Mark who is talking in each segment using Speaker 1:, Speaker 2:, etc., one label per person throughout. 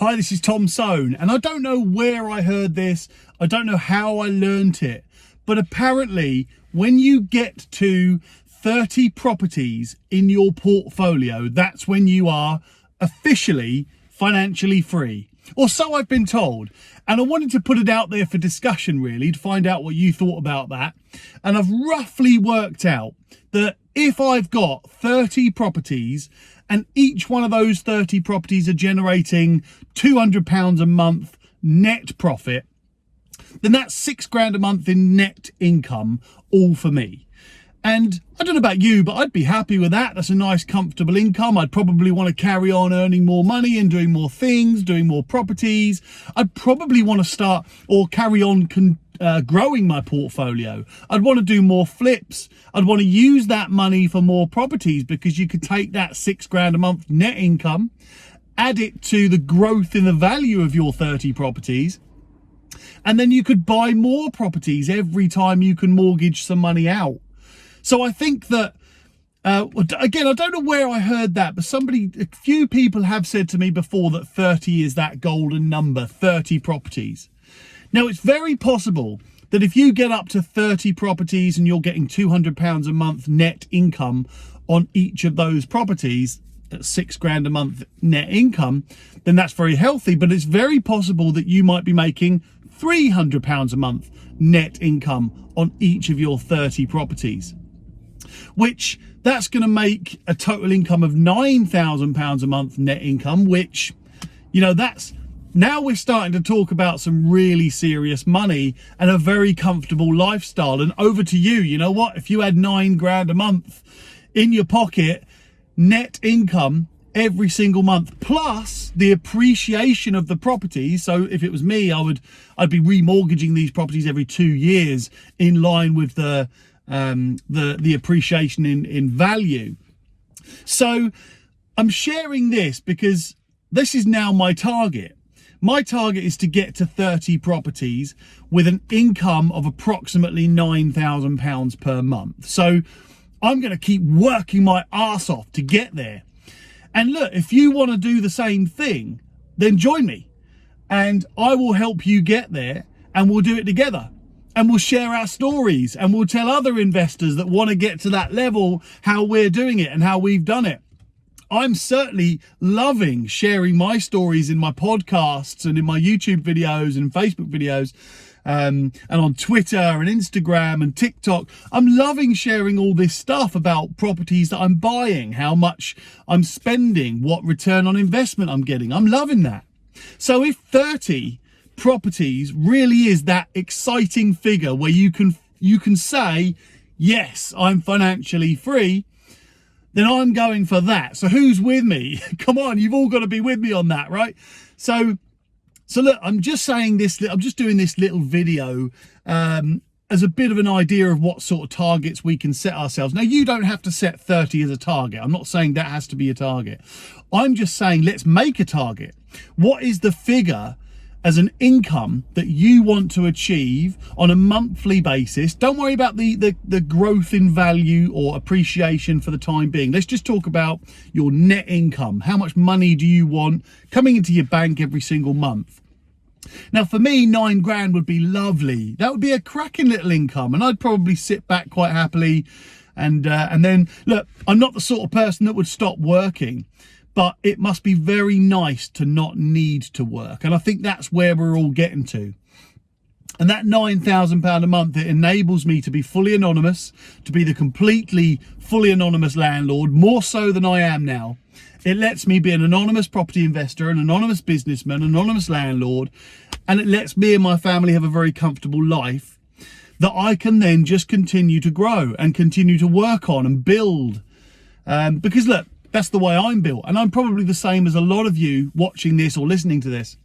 Speaker 1: Hi, this is Tom Soane, and I don't know where I heard this. I don't know how I learnt it, but apparently when you get to 30 properties in your portfolio, that's when you are officially financially free. Or so I've been told. And I wanted to put it out there for discussion, really, to find out what you thought about that. And I've roughly worked out that if I've got 30 properties and each one of those 30 properties are generating £200 a month net profit, then that's £6,000 a month in net income, all for me. And I don't know about you, but I'd be happy with that. That's a nice, comfortable income. I'd probably want to carry on earning more money and doing more things, doing more properties. I'd probably want to start or carry on growing my portfolio. I'd want to do more flips. I'd want to use that money for more properties, because you could take that £6,000 a month net income, add it to the growth in the value of your 30 properties, and then you could buy more properties every time you can mortgage some money out. So I think that, again, I don't know where I heard that, but a few people have said to me before that 30 is that golden number, 30 properties. Now, it's very possible that if you get up to 30 properties and you're getting £200 a month net income on each of those properties, that's £6,000 a month net income, then that's very healthy. But it's very possible that you might be making £300 a month net income on each of your 30 properties, which that's going to make a total income of £9,000 a month net income, which, you know, now we're starting to talk about some really serious money and a very comfortable lifestyle. And over to you. You know what? If you had £9,000 a month in your pocket, net income every single month, plus the appreciation of the property. So if it was me, I'd be remortgaging these properties every 2 years in line with the appreciation in value. So I'm sharing this because this is now my target. My target is to get to 30 properties with an income of approximately £9,000 per month. So I'm going to keep working my arse off to get there. And look, if you want to do the same thing, then join me and I will help you get there, and we'll do it together. And we'll share our stories, and we'll tell other investors that want to get to that level how we're doing it and how we've done it. I'm certainly loving sharing my stories in my podcasts and in my YouTube videos and Facebook videos, and on Twitter and Instagram and TikTok. I'm loving sharing all this stuff about properties that I'm buying, how much I'm spending, what return on investment I'm getting. I'm loving that. So if 30 properties really is that exciting figure where you can say, yes, I'm financially free, then I'm going for that. So who's with me? Come on, you've all got to be with me on that, right? So look, I'm just saying this, I'm just doing this little video as a bit of an idea of what sort of targets we can set ourselves. Now, you don't have to set 30 as a target. I'm not saying that has to be a target. I'm just saying, let's make a target. What is the figure as an income that you want to achieve on a monthly basis? Don't worry about the growth in value or appreciation for the time being. Let's just talk about your net income. How much money do you want coming into your bank every single month? Now, for me, £9,000 would be lovely. That would be a cracking little income, and I'd probably sit back quite happily. And then, look, I'm not the sort of person that would stop working, but it must be very nice to not need to work. And I think that's where we're all getting to. And that £9,000 a month, it enables me to be fully anonymous, to be the completely fully anonymous landlord, more so than I am now. It lets me be an anonymous property investor, an anonymous businessman, an anonymous landlord, and it lets me and my family have a very comfortable life that I can then just continue to grow and continue to work on and build. Because look, that's the way I'm built. And I'm probably the same as a lot of you watching this or listening to this.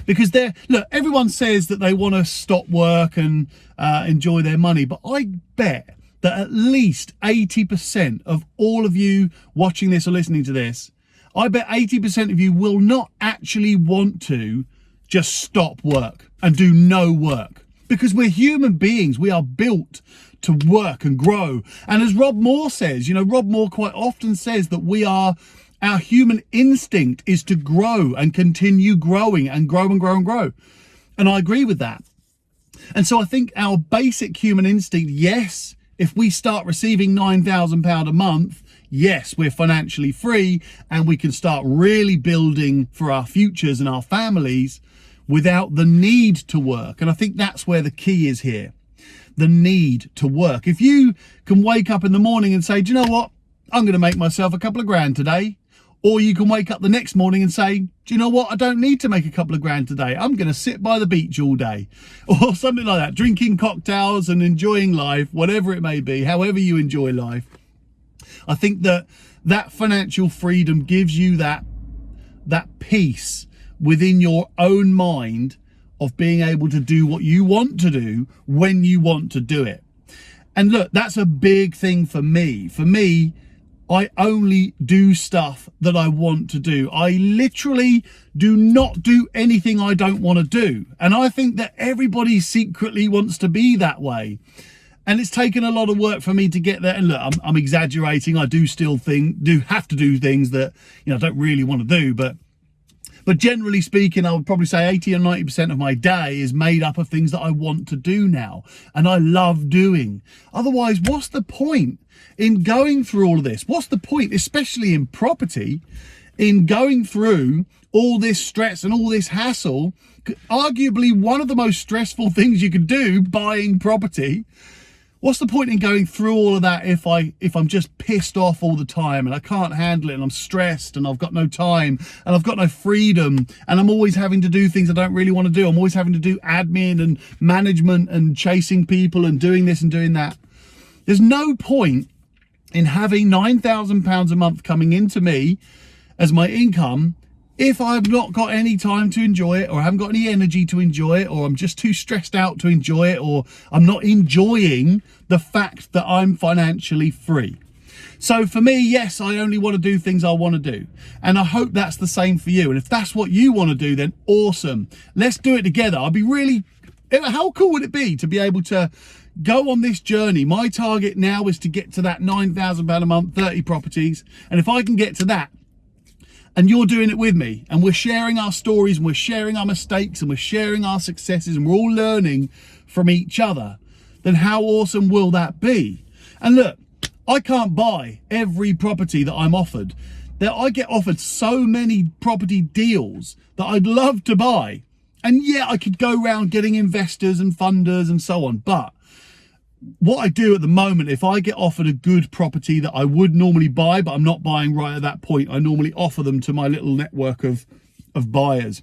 Speaker 1: Because look, everyone says that they want to stop work and enjoy their money. But I bet that at least 80% of all of you watching this or listening to this, I bet 80% of you will not actually want to just stop work and do no work. Because we're human beings. We are built to work and grow. And as Rob Moore says, Rob Moore quite often says that we are Our human instinct is to grow and continue growing and grow and grow and grow. And I agree with that. And so I think our basic human instinct, yes, if we start receiving £9,000 a month, yes, we're financially free and we can start really building for our futures and our families without the need to work. And I think that's where the key is here, the need to work. If you can wake up in the morning and say, do you know what? I'm going to make myself a couple of grand today. Or you can wake up the next morning and say, do you know what? I don't need to make a couple of grand today. I'm going to sit by the beach all day, or something like that, drinking cocktails and enjoying life, whatever it may be, however you enjoy life. I think that financial freedom gives you that peace within your own mind of being able to do what you want to do when you want to do it. And look, that's a big thing for me. For me, I only do stuff that I want to do. I literally do not do anything I don't want to do. And I think that everybody secretly wants to be that way. And it's taken a lot of work for me to get there. And look, I'm exaggerating. I do still have to do things that, I don't really want to do. But generally speaking, I would probably say 80 or 90% of my day is made up of things that I want to do now. And I love doing. Otherwise, what's the point in going through all of this? What's the point, especially in property, in going through all this stress and all this hassle? Arguably one of the most stressful things you could do, buying property. What's the point in going through all of that if I'm just pissed off all the time and I can't handle it and I'm stressed and I've got no time and I've got no freedom and I'm always having to do things I don't really want to do. I'm always having to do admin and management and chasing people and doing this and doing that. There's no point in having £9,000 a month coming into me as my income if I've not got any time to enjoy it, or I haven't got any energy to enjoy it, or I'm just too stressed out to enjoy it, or I'm not enjoying the fact that I'm financially free. So for me, yes, I only want to do things I want to do. And I hope that's the same for you. And if that's what you want to do, then awesome. Let's do it together. How cool would it be to be able to go on this journey? My target now is to get to that £9,000 a month, 30 properties. And if I can get to that, and you're doing it with me, and we're sharing our stories, and we're sharing our mistakes, and we're sharing our successes, and we're all learning from each other, then how awesome will that be? And look, I can't buy every property that I'm offered. I get offered so many property deals that I'd love to buy. And yeah, I could go around getting investors and funders and so on. But what I do at the moment, if I get offered a good property that I would normally buy, but I'm not buying right at that point, I normally offer them to my little network of buyers.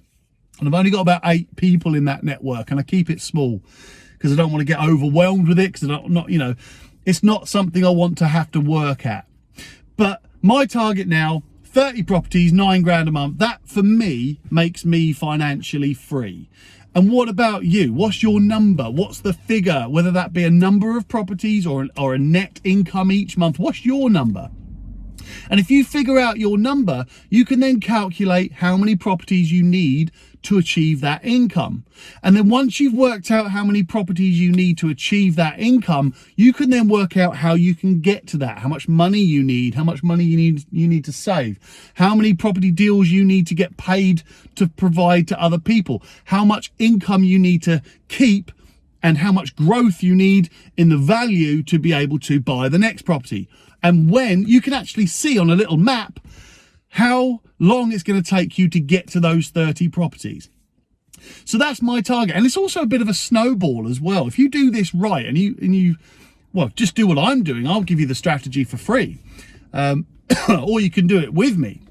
Speaker 1: And I've only got about 8 people in that network, and I keep it small because I don't want to get overwhelmed with it, because it's not something I want to have to work at. But my target now, 30 properties, 9 grand a month, that for me makes me financially free. And what about you? What's your number? What's the figure? Whether that be a number of properties or a net income each month, what's your number? And if you figure out your number, you can then calculate how many properties you need to achieve that income. And then once you've worked out how many properties you need to achieve that income, you can then work out how you can get to that, how much money you need, how much money you need to save, how many property deals you need to get paid to provide to other people, how much income you need to keep, and how much growth you need in the value to be able to buy the next property. And when you can actually see on a little map how long it's going to take you to get to those 30 properties. So that's my target. And it's also a bit of a snowball as well. If you do this right and you just do what I'm doing, I'll give you the strategy for free. Or you can do it with me.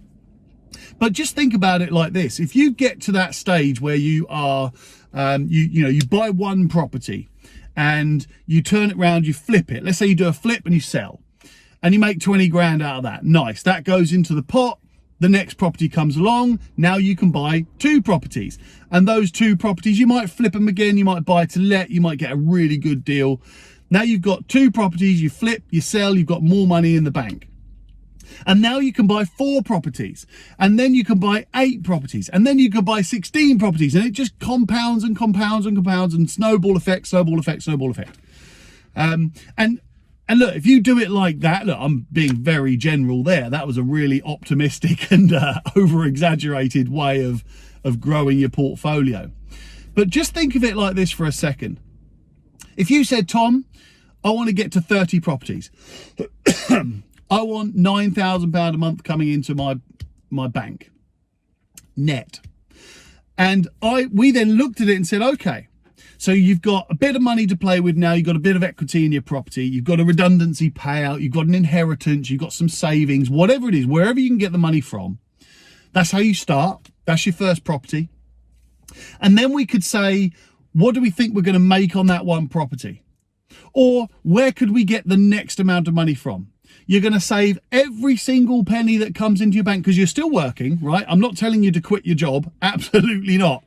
Speaker 1: But just think about it like this. If you get to that stage where you are, you buy one property and you turn it around, you flip it. Let's say you do a flip and you sell and you make 20 grand out of that. Nice. That goes into the pot. The next property comes along. Now you can buy 2 properties, and those 2 properties, you might flip them again. You might buy to let, you might get a really good deal. Now you've got 2 properties, you flip, you sell, you've got more money in the bank. And now you can buy 4 properties, and then you can buy 8 properties, and then you can buy 16 properties, and it just compounds and compounds and compounds, and snowball effect, snowball effect, snowball effect. And And look, if you do it like that, look, I'm being very general there. That was a really optimistic and over-exaggerated way of growing your portfolio. But just think of it like this for a second. If you said, Tom, I want to get to 30 properties. I want £9,000 a month coming into my bank, net. And we then looked at it and said, okay, so you've got a bit of money to play with now. You've got a bit of equity in your property. You've got a redundancy payout. You've got an inheritance. You've got some savings, whatever it is, wherever you can get the money from. That's how you start. That's your first property. And then we could say, what do we think we're going to make on that one property? Or where could we get the next amount of money from? You're going to save every single penny that comes into your bank because you're still working, right? I'm not telling you to quit your job. Absolutely not.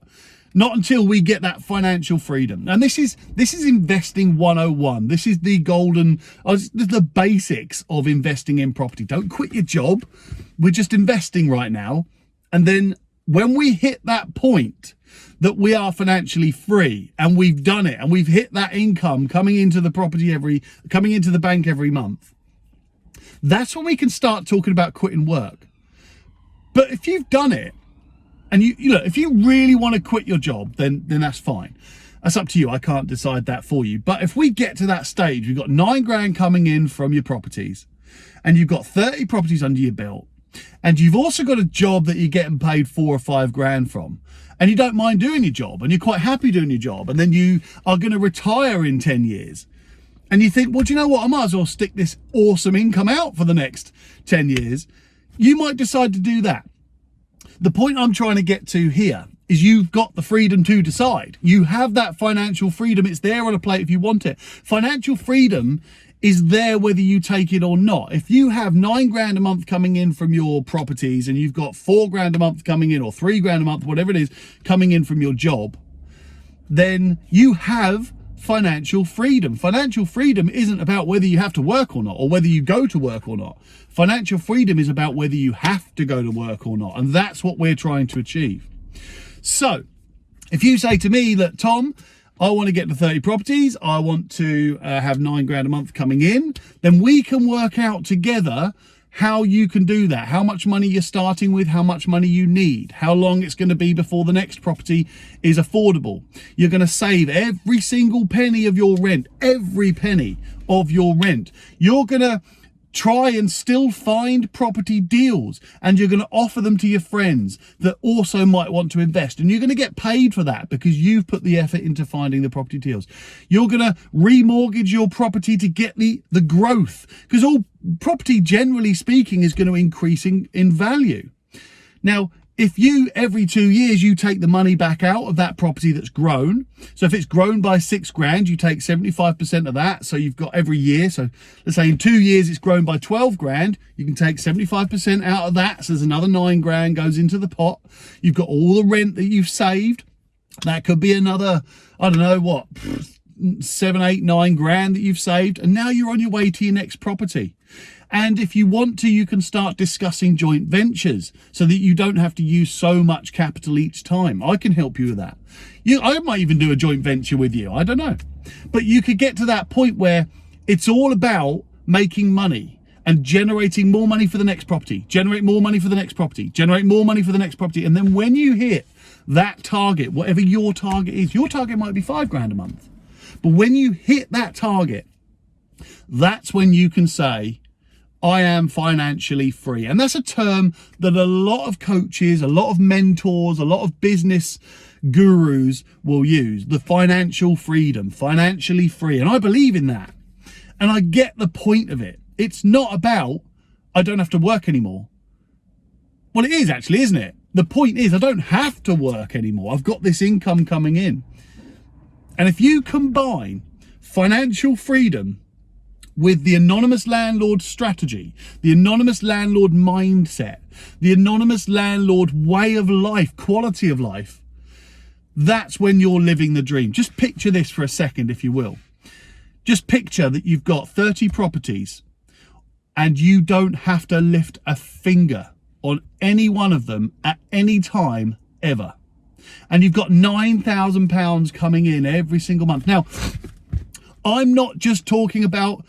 Speaker 1: Not until we get that financial freedom. And this is investing 101. This is the the basics of investing in property. Don't quit your job. We're just investing right now. And then when we hit that point that we are financially free and we've done it and we've hit that income coming into the bank every month, that's when we can start talking about quitting work. But if you've done it, and if you really want to quit your job, then that's fine. That's up to you. I can't decide that for you. But if we get to that stage, we've got £9,000 coming in from your properties, and you've got 30 properties under your belt, and you've also got a job that you're getting paid £4,000 or £5,000 from, and you don't mind doing your job, and you're quite happy doing your job, and then you are going to retire in 10 years, and you think, well, do you know what? I might as well stick this awesome income out for the next 10 years. You might decide to do that. The point I'm trying to get to here is you've got the freedom to decide. You have that financial freedom. It's there on a plate if you want it. Financial freedom is there whether you take it or not. If you have £9,000 a month coming in from your properties and you've got £4,000 a month coming in, or £3,000 a month, whatever it is, coming in from your job, then you have financial freedom. Financial freedom isn't about whether you have to work or not, or whether you go to work or not. Financial freedom is about whether you have to go to work or not. And that's what we're trying to achieve. So if you say to me that, Tom, I want to get to 30 properties, I want to have £9,000 a month coming in, then we can work out together how you can do that, how much money you're starting with, how much money you need, how long it's going to be before the next property is affordable. You're going to save every single penny of your rent, every penny of your rent. You're going to try and still find property deals, and you're going to offer them to your friends that also might want to invest, and you're going to get paid for that because you've put the effort into finding the property deals. You're going to remortgage your property to get the growth, because all property, generally speaking, is going to increase in value. Now, if you, every 2 years, you take the money back out of that property that's grown. So if it's grown by £6,000, you take 75% of that. So you've got every year. So let's say in 2 years, it's grown by £12,000. You can take 75% out of that. So there's another £9,000 goes into the pot. You've got all the rent that you've saved. That could be another, I don't know what, 7, 8, 9 grand that you've saved. And now you're on your way to your next property. And if you want to, you can start discussing joint ventures so that you don't have to use so much capital each time. I can help you with that. I might even do a joint venture with you. I don't know. But you could get to that point where it's all about making money and generating more money for the next property, generate more money for the next property, generate more money for the next property. And then when you hit that target, whatever your target is, your target might be £5,000 a month. But when you hit that target, that's when you can say, I am financially free. And that's a term that a lot of coaches, a lot of mentors, a lot of business gurus will use. The financial freedom, financially free. And I believe in that. And I get the point of it. It's not about, I don't have to work anymore. Well, it is actually, isn't it? The point is, I don't have to work anymore. I've got this income coming in. And if you combine financial freedom with the anonymous landlord strategy, the anonymous landlord mindset, the anonymous landlord way of life, quality of life, that's when you're living the dream. Just picture this for a second, if you will. Just picture that you've got 30 properties and you don't have to lift a finger on any one of them at any time ever. And you've got £9,000 coming in every single month. Now, I'm not just talking about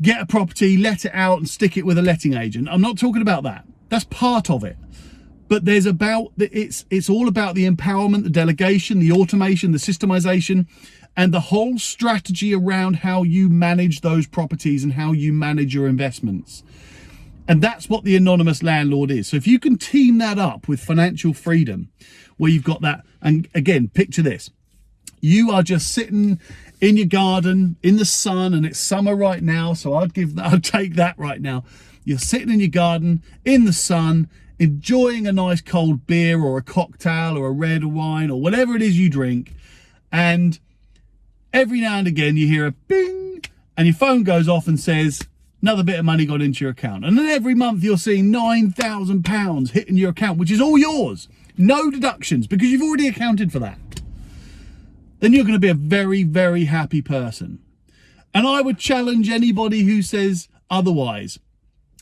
Speaker 1: get a property, let it out and stick it with a letting agent. I'm not talking about that. That's part of it. But it's all about the empowerment, the delegation, the automation, the systemization, and the whole strategy around how you manage those properties and how you manage your investments. And that's what the anonymous landlord is. So if you can team that up with financial freedom, where you've got that, and again, picture this. You are just sitting in your garden in the sun, and it's summer right now, so I'd take that right now. You're sitting in your garden in the sun, enjoying a nice cold beer or a cocktail or a red wine or whatever it is you drink, and every now and again you hear a bing and your phone goes off and says another bit of money got into your account. And then every month you're seeing £9,000 hitting your account, which is all yours, no deductions, because you've already accounted for that. Then you're going to be a very, very happy person. And I would challenge anybody who says otherwise.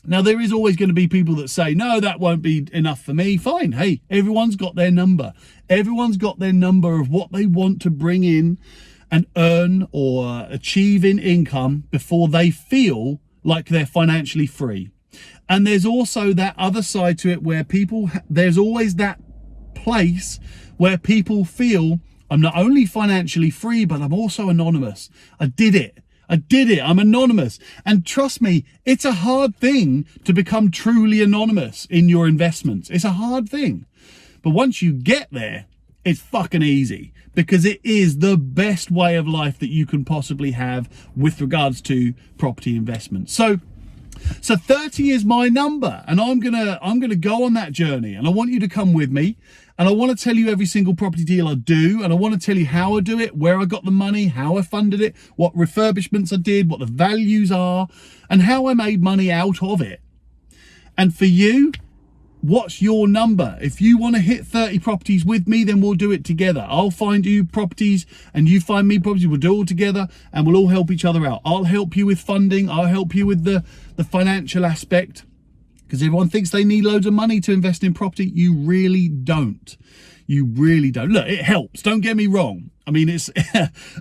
Speaker 1: Now, there is always going to be people that say, no, that won't be enough for me. Fine. Hey, everyone's got their number. Everyone's got their number of what they want to bring in and earn or achieve in income before they feel like they're financially free. And there's also that other side to it where there's always that place where people feel, I'm not only financially free, but I'm also anonymous. I did it. I'm anonymous. And trust me, it's a hard thing to become truly anonymous in your investments. It's a hard thing. But once you get there, it's fucking easy, because it is the best way of life that you can possibly have with regards to property investment. So 30 is my number, and I'm gonna go on that journey, and I want you to come with me. And I want to tell you every single property deal I do, and I want to tell you how I do it, where I got the money, how I funded it, what refurbishments I did, what the values are, and how I made money out of it. And for you, what's your number? If you want to hit 30 properties with me, then we'll do it together. I'll find you properties and you find me properties. We'll do it all together and we'll all help each other out. I'll help you with funding. I'll help you with the financial aspect. Because everyone thinks they need loads of money to invest in property. You really don't. You really don't. Look, it helps. Don't get me wrong. I mean,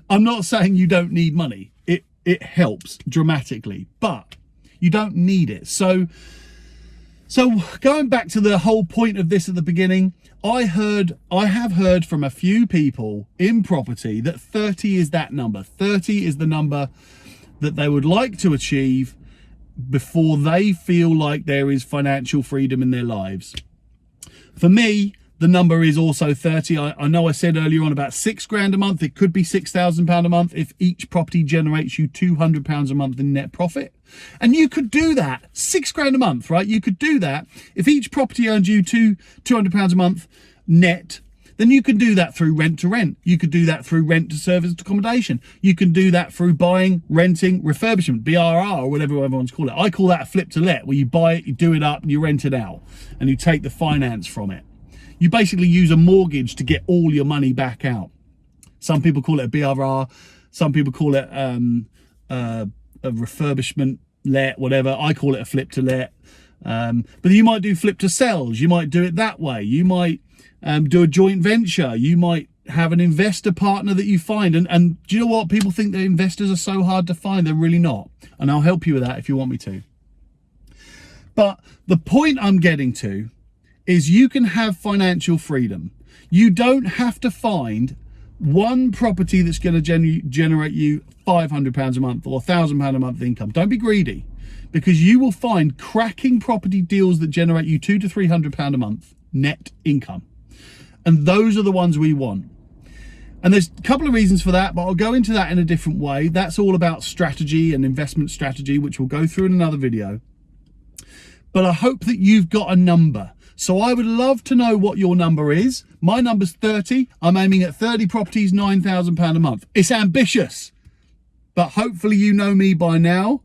Speaker 1: I'm not saying you don't need money. It helps dramatically, but you don't need it. So going back to the whole point of this at the beginning, I have heard from a few people in property that 30 is that number. 30 is the number that they would like to achieve before they feel like there is financial freedom in their lives. For me, the number is also 30. I know I said earlier on about £6,000 a month. It could be £6,000 a month if each property generates you £200 a month in net profit. And you could do that, £6,000 a month, right? You could do that if each property earned you £200 a month net. Then you can do that through rent to rent. You could do that through rent to service accommodation. You can do that through buying, renting, refurbishment, BRR, or whatever everyone's called it. I call that a flip to let, where you buy it, you do it up, and you rent it out, and you take the finance from it. You basically use a mortgage to get all your money back out. Some people call it a BRR. Some people call it a refurbishment let, whatever. I call it a flip to let. But you might do flip to sells. You might do it that way. You might do a joint venture. You might have an investor partner that you find. And do you know what? People think that investors are so hard to find. They're really not. And I'll help you with that if you want me to. But the point I'm getting to is you can have financial freedom. You don't have to find one property that's going to generate you £500 a month or £1,000 a month income. Don't be greedy, because you will find cracking property deals that generate you £200 to £300 a month net income. And those are the ones we want. And there's a couple of reasons for that, but I'll go into that in a different way. That's all about strategy and investment strategy, which we'll go through in another video. But I hope that you've got a number. So I would love to know what your number is. My number's 30. I'm aiming at 30 properties, £9,000 a month. It's ambitious, but hopefully you know me by now.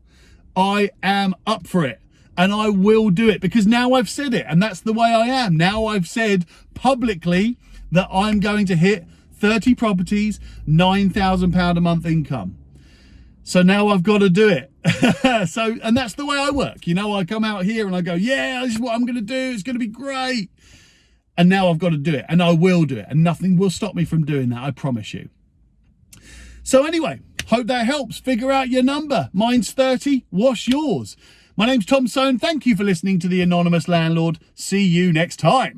Speaker 1: I am up for it, and I will do it, because now I've said it, and that's the way I am. Now I've said publicly that I'm going to hit 30 properties, £9,000 a month income. So now I've got to do it. And that's the way I work. You know, I come out here and I go, yeah, this is what I'm going to do. It's going to be great. And now I've got to do it, and I will do it, and nothing will stop me from doing that. I promise you. So anyway, Hope that helps figure out your number. Mine's 30. What's yours? My name's Tom Soane. Thank you for listening to The Anonymous Landlord. See you next time.